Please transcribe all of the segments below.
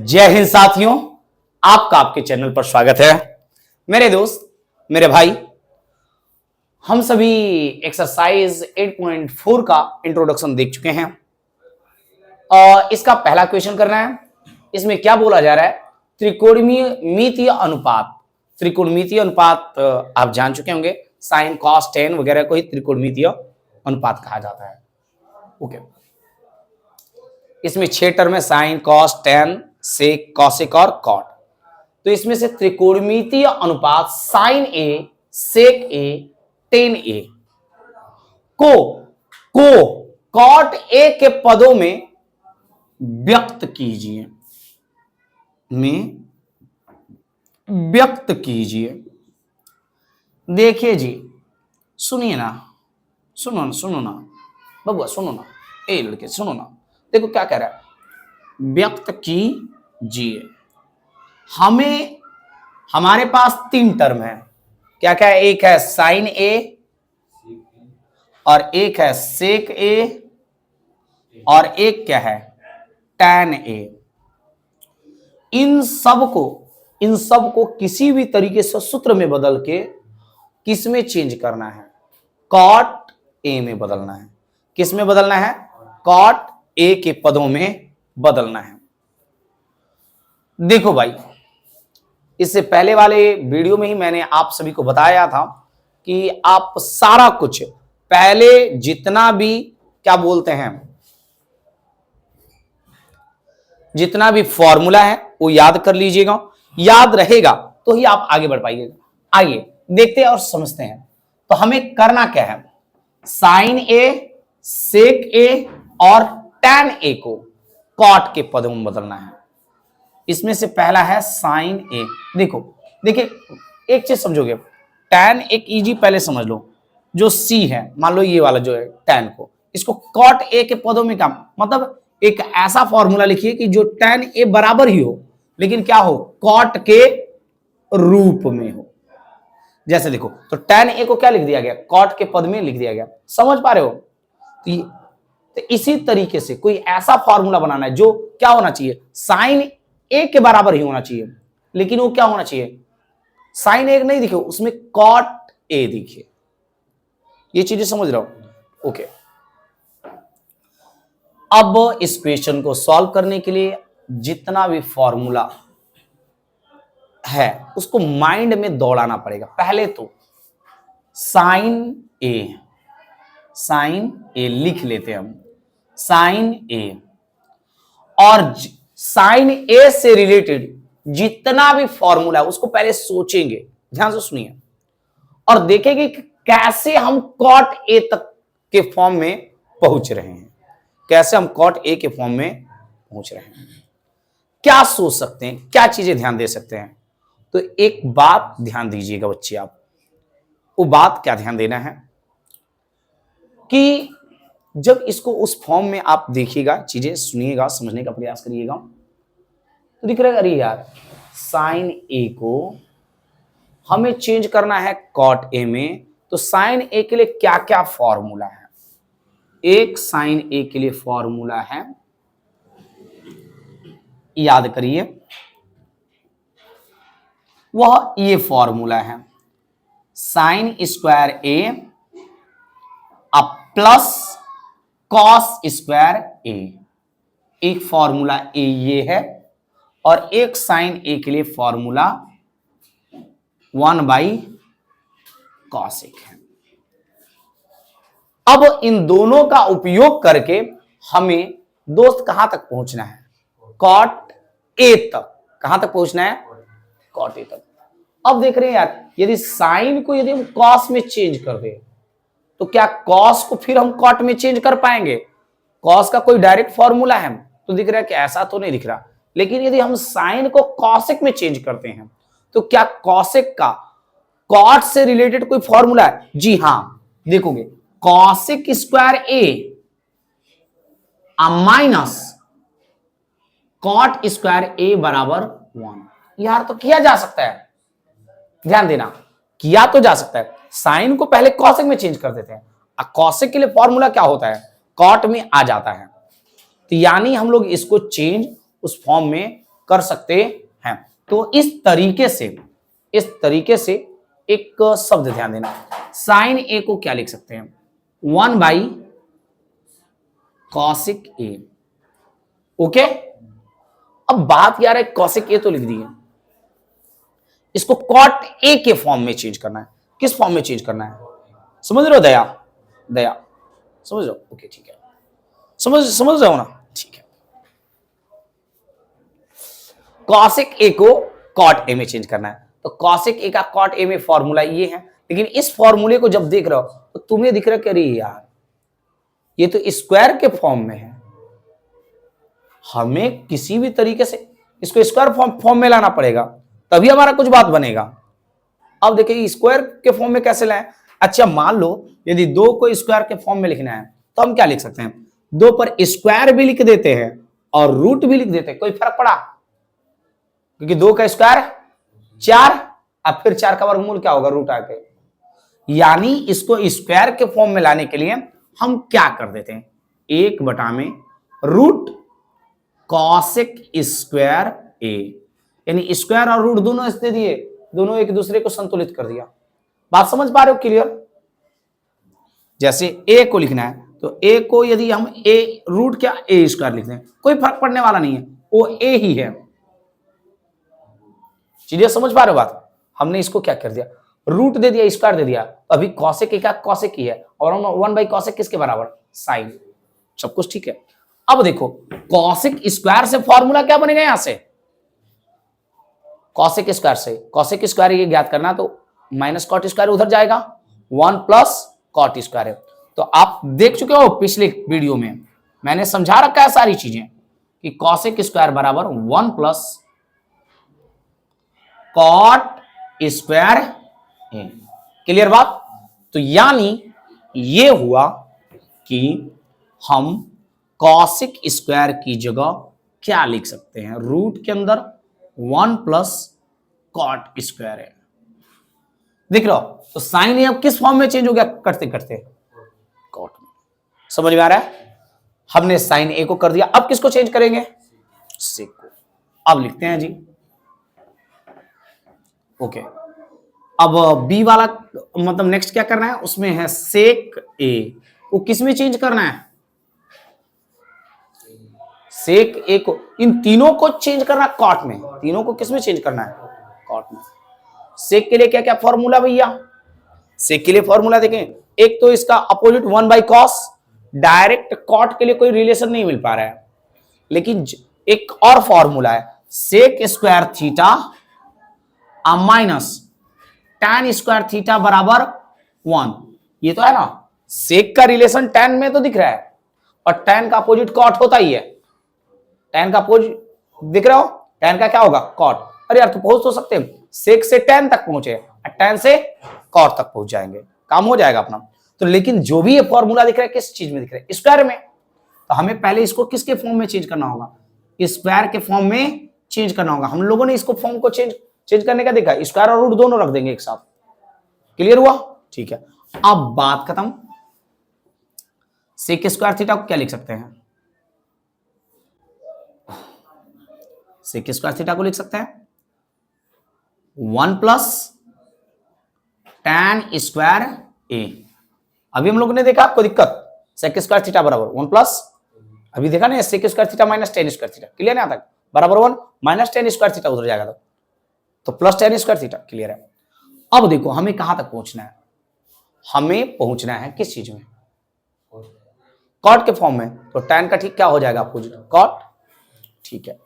जय हिंद साथियों, आपका आपके चैनल पर स्वागत है। मेरे दोस्त, मेरे भाई, हम सभी एक्सरसाइज 8.4 का इंट्रोडक्शन देख चुके हैं और इसका पहला क्वेश्चन करना है। इसमें क्या बोला जा रहा है? त्रिकोणमितीय अनुपात। त्रिकोणमितीय अनुपात आप जान चुके होंगे, साइन कॉस टेन वगैरह को ही त्रिकोणमितीय अनुपात कहा जाता है। ओके, इसमें 6 टर्म है, sine cos tan sec cosec और कॉट। तो इसमें से त्रिकोणमितीय अनुपात साइन ए सेक ए टेन ए को कॉट ए के पदों में व्यक्त कीजिए, देखिए जी, सुनिए ना, सुनो ना बबुआ, सुनो ना, ए लड़के सुनो ना। देखो क्या कह रहा है, व्यक्त कीजिए। हमारे पास 3 टर्म है। क्या क्या है? एक है साइन ए और एक है सेक ए और एक क्या है? Tan A. इन सब को किसी भी तरीके से सूत्र में बदल के किस में चेंज करना है? कॉट ए में बदलना है। किस में बदलना है? कॉट ए के पदों में बदलना है। देखो भाई, इससे पहले वाले वीडियो में ही मैंने आप सभी को बताया था कि आप सारा कुछ पहले जितना भी क्या बोलते हैं, जितना भी फॉर्मूला है वो याद कर लीजिएगा। याद रहेगा तो ही आप आगे बढ़ पाइएगा। आइए देखते हैं और समझते हैं। तो हमें करना क्या है? साइन ए सेक ए और टैन ए को कॉट के पदों में बदलना है। इसमें से पहला है साइन ए। देखिए एक चीज समझोगे, टैन एक इजी पहले समझ लो। जो सी है, मान लो ये वाला जो है टैन को, इसको कॉट ए के पदों में काम, मतलब एक ऐसा फॉर्मूला लिखिए कि जो टैन ए बराबर ही हो, लेकिन क्या हो? कॉट के रूप में हो। जैसे देखो, तो टैन ए को क्या लिख दिया गया? कॉट के पद में लिख दिया गया। समझ पा रहे हो? तो इसी तरीके से कोई ऐसा फॉर्मूला बनाना है जो क्या होना चाहिए? साइन ए के बराबर ही होना चाहिए, लेकिन वो क्या होना चाहिए? साइन ए नहीं दिखे, उसमें कॉट ए दिखे। ये चीजें समझ रहे हो? ओके, अब इस क्वेश्चन को सॉल्व करने के लिए जितना भी फॉर्मूला है उसको माइंड में दौड़ाना पड़ेगा। पहले तो साइन ए लिख लेते हैं हम। साइन ए और साइन ए से रिलेटेड जितना भी फॉर्मूला है उसको पहले सोचेंगे, ध्यान से सुनिए, और देखेंगे कि कैसे हम कॉट ए तक के फॉर्म में पहुंच रहे हैं। कैसे हम कॉट ए के फॉर्म में पहुंच रहे हैं, क्या सोच सकते हैं, क्या चीजें ध्यान दे सकते हैं। तो एक बात ध्यान दीजिएगा बच्चे, आप वो बात क्या ध्यान देना है कि जब इसको उस फॉर्म में आप देखिएगा, चीजें सुनिएगा, समझने का प्रयास करिएगा, तो दिख रहा है, अरे यार साइन ए को हमें चेंज करना है कॉट ए में। तो साइन ए के लिए क्या क्या फॉर्मूला है? एक साइन ए के लिए फॉर्मूला है, याद करिए, वह ये फॉर्मूला है, साइन स्क्वायर ए प्लस कॉस स्क्वायर ए। एक फॉर्मूला ए ये है और एक साइन ए के लिए फॉर्मूला 1/cos है। अब इन दोनों का उपयोग करके हमें दोस्त कहां तक पहुंचना है? कॉट ए तक। कहां तक पहुंचना है? कॉट ए तक। अब देख रहे हैं यार, यदि साइन को यदि हम कॉस में चेंज कर दें तो क्या कॉस को फिर हम कॉट में चेंज कर पाएंगे? कॉस का कोई डायरेक्ट फॉर्मूला है तो दिख रहा है कि ऐसा तो नहीं दिख रहा। लेकिन यदि हम साइन को कॉसेक में चेंज करते हैं तो क्या कॉसेक का कॉट से रिलेटेड कोई फॉर्मूला है? जी हां, देखोगे, कॉसेक स्क्वायर ए माइनस कॉट स्क्वायर ए बराबर 1। यार तो किया जा सकता है, ध्यान देना, किया तो जा सकता है। साइन को पहले कॉसेक में चेंज कर देते हैं, कॉसेक के लिए फॉर्मूला क्या होता है? कॉट में आ जाता है। तो यानी हम लोग इसको चेंज उस फॉर्म में कर सकते हैं। तो इस तरीके से एक शब्द ध्यान देना, साइन ए को क्या लिख सकते हैं, 1 बाई कॉसिक ए। ओके, अब बात यार है कॉसिक ए तो लिख दी है, इसको कॉट ए के फॉर्म में चेंज करना है। किस फॉर्म में चेंज करना है, समझ रहे हो दया, समझ रहे हो? ओके ठीक है, समझ रहे हो ना, ठीक है। कॉसिक ए को कॉट ए में चेंज करना है, तो कॉसिक ए का कॉट ए में फॉर्मूला ये है, लेकिन इस फॉर्मूले को जब देख रहे हो तो तुम्हें दिख रहा है कि अरे यार ये तो स्क्वायर के फॉर्म में है, हमें किसी भी तरीके से इसको स्क्वायर फॉर्म में लाना पड़ेगा, तभी हमारा कुछ बात बनेगा। अब देखिए स्क्वायर के फॉर्म में कैसे लाएं। अच्छा मान लो यदि 2 को स्क्वायर के फॉर्म में लिखना है तो हम क्या लिख सकते हैं, 2 पर स्क्वायर भी लिख देते हैं और रूट भी लिख देते हैं, कोई फर्क पड़ा, क्योंकि 2 का स्क्वायर 4, अब फिर 4 का वर्गमूल क्या होगा, रूट आके। यानी इसको स्क्वायर के फॉर्म में लाने के लिए हम क्या कर देते हैं, 1 बटा में रूट कॉसेक स्क्वायर ए, यानी स्क्वायर और रूट दोनों दे दिए, दोनों एक दूसरे को संतुलित कर दिया। बात समझ पा रहे हो, क्लियर? जैसे ए को लिखना है तो ए को यदि हम ए रूट क्या ए स्क्वायर लिखते हैं, कोई फर्क पड़ने वाला नहीं है, वो ए ही है। चीजें समझ पा रहे हो बात? हमने इसको क्या कर दिया, रूट दे दिया, स्क्वायर दे दिया, अभी कॉसेक का कॉसेक ही है, और 1 बाई कॉसेक किसके बराबर, साइन। सब कुछ ठीक है। अब देखो कॉसेक स्क्वायर से फॉर्मूला क्या बनेगा, यहां से कॉसेक स्क्वायर से, कॉसेक स्क्वायर ये ज्ञात करना, तो माइनस कॉट स्क्वायर उधर जाएगा, 1 प्लस कॉट स्क्वायर है। तो आप देख चुके हो पिछले वीडियो में मैंने समझा रखा है सारी चीजें कि कॉसेक स्क्वायर बराबर 1 प्लस कॉट स्क्वायर है। क्लियर बात? तो यानी ये हुआ कि हम कॉसेक स्क्वायर की जगह क्या लिख सकते हैं, रूट के अंदर 1 प्लस कॉट स्क्वायर है। देख रहे हो? तो साइन ये अब किस फॉर्म में चेंज हो गया, करते करते कॉट में। समझ में आ रहा है? हमने साइन ए को कर दिया, अब किसको चेंज करेंगे, सेक को। अब लिखते हैं जी, ओके। अब बी वाला मतलब नेक्स्ट क्या करना है, उसमें है सेक ए, वो किस में चेंज करना है, सेक ए को, इन तीनों को चेंज करना कॉट में, तीनों को किस में चेंज करना है, कॉट में। सेक के लिए क्या क्या फॉर्मूला भैया, सेक के लिए फॉर्मूला देखें, एक तो इसका opposite 1 by cos, direct cot के लिए कोई रिलेशन नहीं मिल पा रहा है, लेकिन एक और फॉर्मूला है sec square theta minus tan square theta बराबर 1। ये तो है ना, सेक का रिलेशन tan में तो दिख रहा है, और tan का अपोजिट कॉट होता ही है, tan का अपोजिट दिख रहा हो, tan का क्या होगा, कॉट। अरे यार तो पहुंच तो सकते हैं, सेक से tan तक पहुंचे, tan से कॉट तक पहुंच जाएंगे, काम हो जाएगा अपना। तो लेकिन जो भी ये फॉर्मूला दिख रहा है किस चीज में दिख रहा है, स्क्वायर में, तो हमें पहले इसको किसके फॉर्म में चेंज करना होगा, स्क्वायर के फॉर्म में चेंज करना होगा। हम लोगों ने इसको फॉर्म को चेंज करने का देखा, स्क्वायर और रूट दोनों रख देंगे एक साथ। क्लियर हुआ? ठीक है, अब बात खत्म। सेक स्क्वायर थीटा को क्या लिख सकते हैं, सेक स्क्वायर थीटा को लिख सकते हैं 1 प्लस tan स्क्वायर ए। अभी हम लोगों ने देखा, आपको दिक्कत, सेक स्क्वायर थीटा बराबर 1 प्लस, अभी देखा ना sec square theta minus tan square theta, clear है? तक बराबर 1 माइनस tan स्क्वायर थीटा उधर जाएगा तो plus tan square theta, clear है? अब देखो हमें कहां तक पहुंचना है, हमें पहुंचना है किस चीज में, कॉट के फॉर्म में, तो tan का ठीक क्या हो जाएगा अपोजिट, कॉट। ठीक है,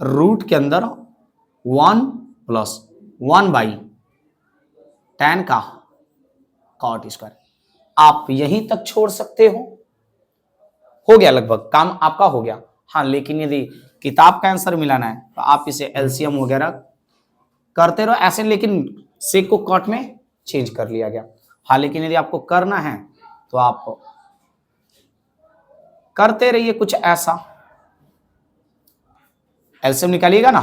रूट के अंदर 1 प्लस 1 बाई tan का कॉट स्क्वायर। आप यहीं तक छोड़ सकते हो गया, लगभग काम आपका हो गया। हाँ, लेकिन यदि किताब का आंसर मिलाना है तो आप इसे एलसीएम वगैरह करते रहो ऐसे, लेकिन सेक को कॉट में चेंज कर लिया गया। हाँ, लेकिन यदि आपको करना है तो आप करते रहिए कुछ ऐसा, एलसीएम निकालिएगा ना,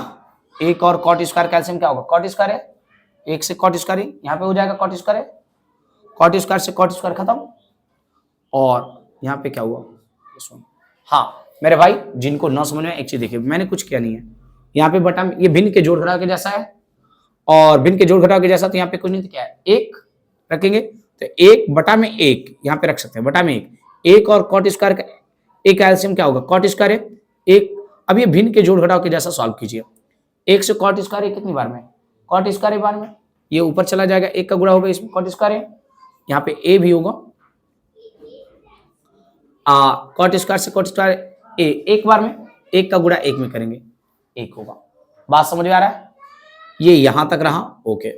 एक और कॉट स्क्वायर का एलसीएम क्या होगा, कॉट स्क्वायर है, एक से कॉट स्क्वायर यहाँ पे हो जाएगा, कॉट स्क्वायर है, कॉट स्क्वायर से कॉट स्क्वायर खत्म, और यहाँ पे क्या हुआ, हाँ मेरे भाई जिनको न समझ में, एक चीज देखिए, मैंने कुछ किया नहीं है यहाँ पे बटा में, ये भिन्न के जोड़ घटाव के जैसा है और भिन्न के जोड़ घटाव के जैसा, तो यहाँ पे कुछ नहीं, तो क्या है, एक रखेंगे, तो एक बटा में एक यहाँ पे रख सकते हैं, बटा में एक और कॉट स्क्वायर का एक एलसीएम क्या होगा, कॉट स्क्वायर है एक। अब ये भिन्न के जोड़ घटाव के जैसा सॉल्व कीजिए, एक से कॉट स्क्वायर कितनी बार में, कॉट स्क्वायर बार में, ये ऊपर चला जाएगा, एक का गुणा होगा इसमें कॉट स्क्वायर है, यहाँ पे ए भी होगा, कॉट स्क्वायर से कॉट स्क्वायर ए एक बार में, एक का गुणा एक में करेंगे, एक होगा। बात समझ में आ रहा है, ये यहां तक रहा, ओके।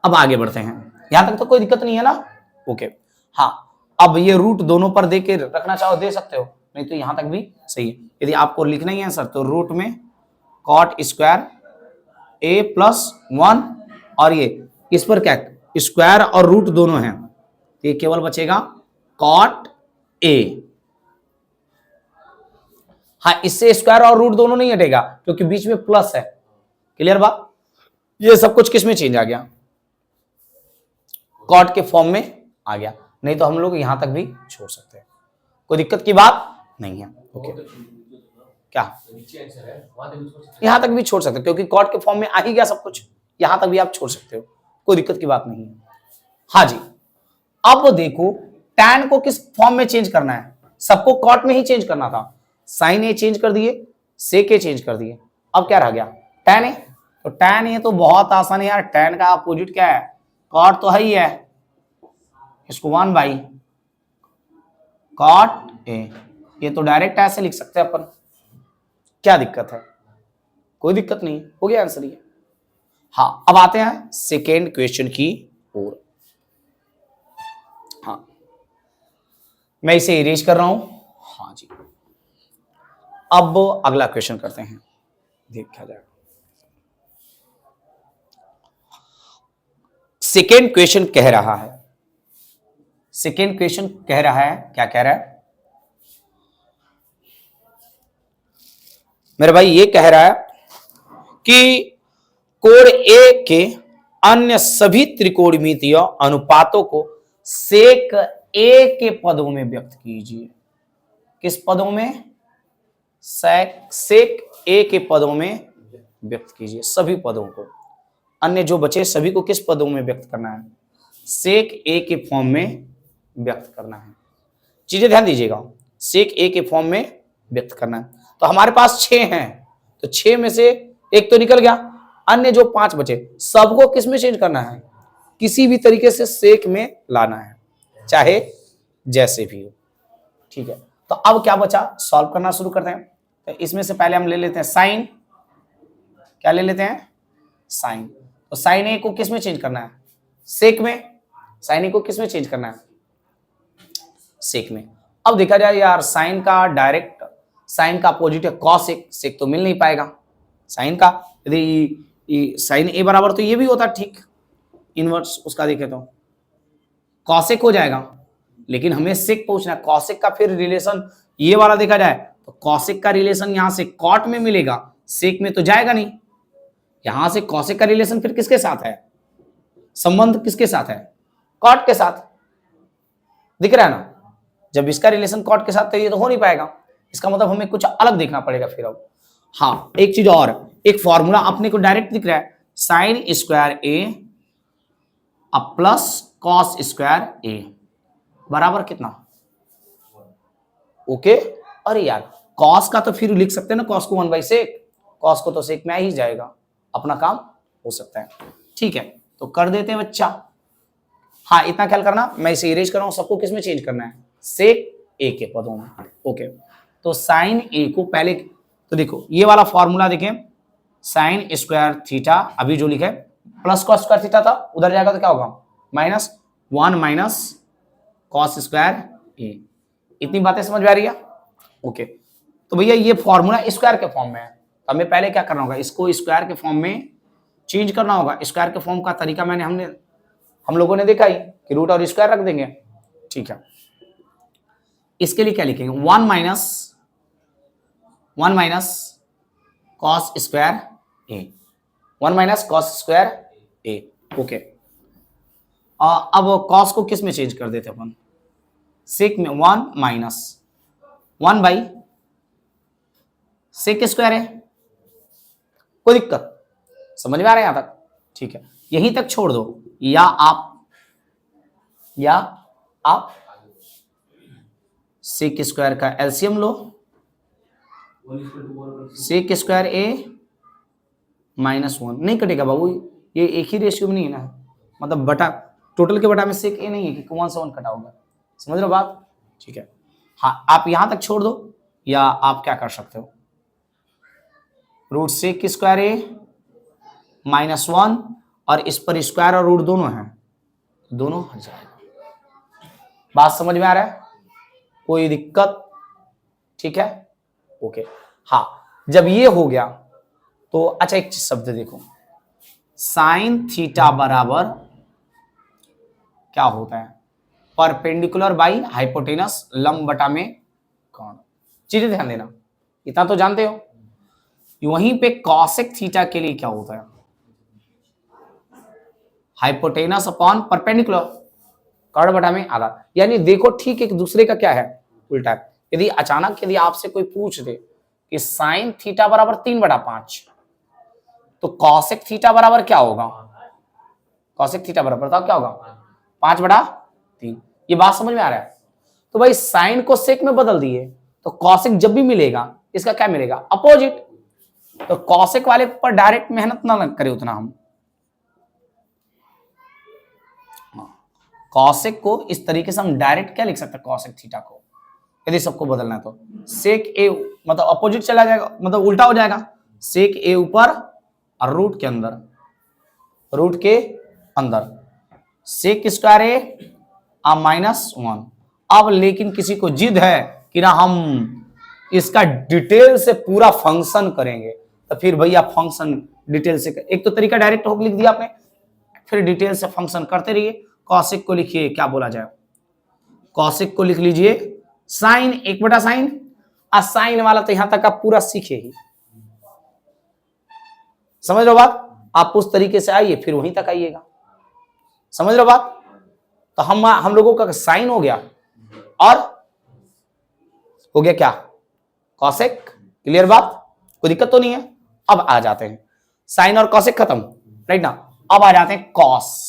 अब आगे बढ़ते हैं, यहां तक तो कोई दिक्कत नहीं है ना, ओके। हाँ, अब ये रूट दोनों पर दे के रखना चाहो दे सकते हो, नहीं तो यहां तक भी सही है। यदि आपको लिखना ही है सर, तो रूट में कॉट स्क्वायर ए प्लस 1 और ये इस पर क्या स्क्वायर और रूट दोनों हैं, तो ये केवल बचेगा कॉट ए। हाँ, इससे स्क्वायर और रूट दोनों नहीं हटेगा क्योंकि बीच में प्लस है, क्लियर बात। ये सब कुछ किस में चेंज आ गया, कॉट के फॉर्म में आ गया, नहीं तो हम लोग यहां तक भी छोड़ सकते हैं, कोई दिक्कत की बात नहीं है, ओके। क्या यहां तक भी छोड़ सकते हैं क्योंकि कॉट के फॉर्म में आ ही गया सब कुछ, यहां तक भी आप छोड़ सकते हो, कोई दिक्कत की बात नहीं है। हाँ जी, अब देखो tan को किस फॉर्म में चेंज करना है, सबको कॉट में ही चेंज करना था, साइन ए चेंज कर दिए, सेक ए चेंज कर दिए, अब क्या रह गया tan ए। तो tan ए तो बहुत आसान है यार, tan का अपोजिट क्या है, कॉट तो है ही है, इसको 1 बाई कॉट ए, ये तो डायरेक्ट ऐसे लिख सकते हैं अपन, क्या दिक्कत है, कोई दिक्कत नहीं, हो गया आंसर ये। हाँ, अब आते हैं सेकेंड क्वेश्चन की ओर। हाँ, मैं इसे इरेज कर रहा हूं, हाँ जी। अब अगला क्वेश्चन करते हैं, देखा जाएगा। सेकेंड क्वेश्चन कह रहा है, सेकेंड क्वेश्चन कह रहा है, क्या कह रहा है मेरे भाई, ये कह रहा है कि कोण ए के अन्य सभी त्रिकोणमितीय अनुपातों को सेक ए के पदों में व्यक्त कीजिए। किस पदों में, सेक ए के पदों में व्यक्त कीजिए, सभी पदों को, अन्य जो बचे सभी को किस पदों में व्यक्त करना है, सेक ए के फॉर्म में व्यक्त करना है। चीजें ध्यान दीजिएगा, सेक ए के फॉर्म में व्यक्त करना है। तो हमारे पास 6 हैं, तो 6 में से एक तो निकल गया, अन्य जो 5 बचे सबको किस में चेंज करना है, किसी भी तरीके से सेक में लाना है, चाहे जैसे भी हो, ठीक है। तो अब क्या बचा, सॉल्व करना शुरू करते हैं। तो इसमें से पहले हम ले लेते हैं साइन, क्या ले लेते हैं, साइन। तो साइन ए को किस में चेंज करना है, सेक में, साइन ए को किस में चेंज करना है, सेक में। अब देखा जाए यार, साइन का डायरेक्ट, साइन का अपोजिट है कॉसेक, सेक तो मिल नहीं पाएगा साइन का, यदि साइन ए बराबर तो ये भी होता ठीक, इनवर्स उसका देखे तो कॉसेक हो जाएगा, लेकिन हमें सेक पूछना है, कॉसेक का फिर रिलेशन ये वाला देखा जाए तो कॉसेक का रिलेशन यहां से कॉट में मिलेगा, सेक में तो जाएगा नहीं। यहां से कॉसेक का रिलेशन फिर किसके साथ है, संबंध किसके साथ है, कॉट के साथ, दिख रहा है ना। जब इसका रिलेशन कॉट के साथ तो ये तो हो नहीं पाएगा, इसका मतलब हमें कुछ अलग देखना पड़ेगा फिर। अब हाँ, एक चीज और, एक फॉर्मूला अपने को डायरेक्ट दिख रहा है, साइन स्क्वायर ए अब प्लस कॉस स्क्वायर ए बराबर कितना, ओके। अरे यार, कॉस का तो फिर लिख सकते हैं ना, कॉस को 1 बाई सेक, कॉस को तो सेक में आ ही जाएगा, अपना काम हो सकता है, ठीक है। तो कर देते हैं बच्चा। हाँ, इतना ख्याल करना, मैं इसे इरेज कर रहा हूं, सबको किस में चेंज करना है, सेक ए के पदों में, ओके। तो साइन ए को पहले, तो देखो ये वाला फॉर्मूला देखें, साइन स्क्वायर थीटा, अभी जो लिखे प्लस कॉस स्क्वायर थीटा था, उधर जाएगा तो क्या होगा, -1 माइनस कॉस स्क्वायर ए। इतनी बातें समझ में आ रही है, ओके। तो भैया ये फॉर्मूला स्क्वायर के फॉर्म में है, तो हमें पहले क्या करना होगा, इसको स्क्वायर के फॉर्म में चेंज करना होगा। स्क्वायर के फॉर्म का तरीका हम लोगों ने देखा ही कि रूट और स्क्वायर रख देंगे, ठीक है। इसके लिए क्या लिखेंगे, 1 माइनस कॉस स्क्वायर ए, 1 माइनस कॉस स्क्वायर ए, ओके। अब कॉस को किस में चेंज कर देते अपन, सेक में, 1 माइनस 1 बाई सेक स्क्वायर है, कोई दिक्कत? समझ में आ रहा है यहां तक? ठीक है, यहीं तक छोड़ दो, या आप सेक स्क्वायर का एलसीएम लो, सेक स्क्वायर ए -1 नहीं कटेगा बाबू, ये एक ही रेशियो में नहीं है ना, मतलब बटा टोटल के बटा में सेक ए नहीं है कि 1 से 1 कटा होगा, समझ रहे हो बात? ठीक है, हाँ आप यहां तक छोड़ दो, या आप क्या कर सकते हो, रूट सेक स्क्वायर ए -1 और इस पर स्क्वायर और रूट दोनों हैं, दोनों हट जाएगा। बात समझ में आ रहा है? कोई दिक्कत? ठीक है, ओके। हाँ, जब ये हो गया तो अच्छा एक शब्द देखो, साइन थीटा बराबर क्या होता है, परपेंडिकुलर बाई हाइपोटेनस, लंब बटा में कोण। चीजें ध्यान देना, इतना तो जानते हो। वहीं पे कॉसेक थीटा के लिए क्या होता है, हाइपोटेनस अपॉन परपेंडिकुलर, कर्ण बटा में आधा। यानी देखो ठीक एक दूसरे का क्या है, उल्टा है। यदि अचानक यदि आपसे कोई पूछ दे कि साइन थीटा बराबर 3/5, तो कॉसेक थीटा बराबर क्या होगा, कॉसेक थीटा बराबर बताओ क्या होगा, 5/3। ये बात समझ में आ रहा है? तो भाई साइन को सेक में बदल दिए, तो कॉसेक जब भी मिलेगा इसका क्या मिलेगा, अपोजिट। तो कॉसेक वाले पर डायरेक्ट मेहनत ना करें उतना हम, कॉसेक को इस तरीके से हम डायरेक्ट क्या लिख सकते हैं, कॉसेक थीटा को यदि सबको बदलना है तो सेक ए मतलब अपोजिट चला जाएगा, मतलब उल्टा हो जाएगा, सेक ए ऊपर और रूट के अंदर, रूट के अंदर सेक स्क्वायर ए -1। अब लेकिन किसी को जिद है कि ना हम इसका डिटेल से पूरा फंक्शन करेंगे, तो फिर भैया फंक्शन डिटेल से एक तो तरीका डायरेक्ट होकर लिख दिया आपने, फिर डिटेल से फंक्शन करते रहिए। कॉसेक को लिखिए, क्या बोला जाए, कॉसेक को लिख लीजिए साइन 1/sin, और साइन वाला तो यहां तक आप पूरा सीखे ही, समझ लो बात। आप उस तरीके से आइए फिर वहीं तक आइएगा, समझ लो बात। तो हम लोगों का साइन हो गया और हो गया क्या, कॉसेक। क्लियर बात, कोई दिक्कत तो नहीं है। अब आ जाते हैं, साइन और कॉसेक खत्म, राइट ना। अब आ जाते हैं कॉस।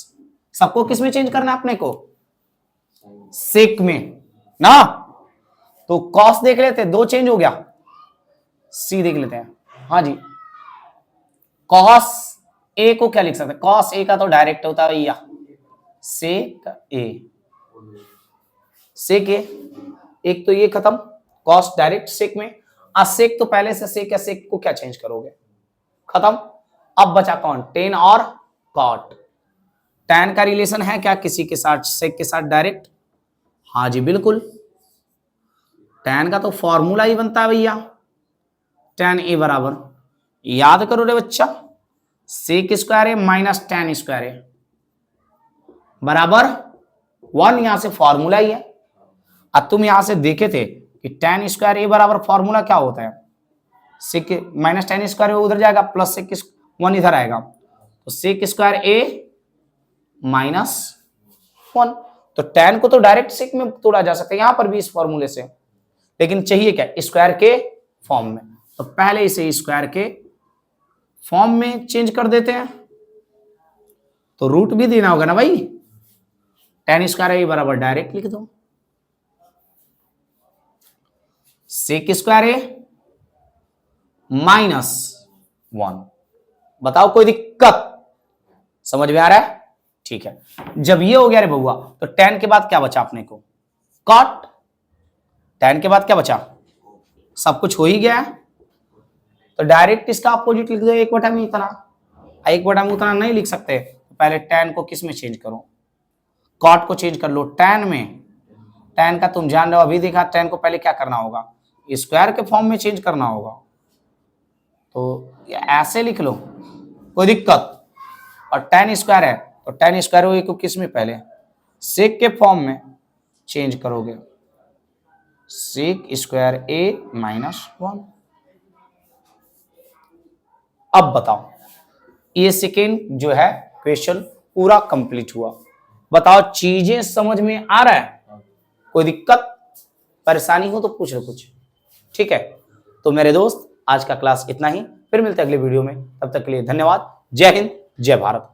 सबको किस में चेंज करना है अपने को, सेक में ना। तो कॉस देख लेते हैं, 2 चेंज हो गया, सी देख लेते हैं। हाँ जी, कॉस ए को क्या लिख सकते हैं, कॉस ए का तो डायरेक्ट होता है भैया सेक ए, सेक ए, एक तो ये खत्म, कॉस डायरेक्ट सेक में, सेक तो पहले से सेक है, सेक को क्या चेंज करोगे, खत्म। अब बचा कौन, टेन और कॉट। टैन का रिलेशन है क्या किसी के साथ, सेक के साथ डायरेक्ट? हाँ जी बिल्कुल, टैन का तो फॉर्मूला ही बनता है भैया, टैन ए बराबर, याद करो रे बच्चा, सेक स्क्वायर ए माइनस टैन स्क्वायर ए बराबर 1, यहां से फॉर्मूला ही है। अब तुम यहां से देखे थे कि टैन स्क्वायर ए बराबर फॉर्मूला क्या होता है, सेक माइनस टैन स्क्वायर उधर जाएगा, प्लस सेक 1 इधर आएगा, तो सेक स्क्वायर ए -1। तो टैन को तो डायरेक्ट सेक में तोड़ा जा सकता है, यहां पर भी इस फॉर्मूले से, लेकिन चाहिए क्या, स्क्वायर के फॉर्म में। तो पहले इसे स्क्वायर के फॉर्म में चेंज कर देते हैं, तो रूट भी देना होगा ना भाई, टैन स्क्वायर ए बराबर डायरेक्ट लिख दो, सेक स्क्वायर ए -1। बताओ कोई दिक्कत, समझ में आ रहा है? ठीक है, जब ये हो गया रे बउआ, तो टैन के बाद क्या बचा अपने को, कॉट। टैन के बाद क्या बचा, सब कुछ हो ही गया है, तो डायरेक्ट इसका अपोजिट लिख दो, 1/में इतना। 1/में उतना नहीं लिख सकते, पहले टैन को किस में चेंज करो, कॉट को चेंज कर लो टैन में। टैन का तुम जान रहे हो, अभी देखा, टैन को पहले क्या करना होगा, स्क्वायर के फॉर्म में चेंज करना होगा, तो ऐसे लिख लो, कोई दिक्कत। और टैन स्क्वायर है, तो टैन स्क्वायर को किस में, पहले सेक के फॉर्म में चेंज करोगे, सेक स्क्वायर ए -1। अब बताओ, ये सेकेंड जो है क्वेश्चन पूरा कंप्लीट हुआ। बताओ चीजें समझ में आ रहा है, कोई दिक्कत परेशानी हो तो पूछ लो कुछ, ठीक है। तो मेरे दोस्त आज का क्लास इतना ही, फिर मिलते हैं अगले वीडियो में। तब तक के लिए धन्यवाद। जय हिंद, जय भारत।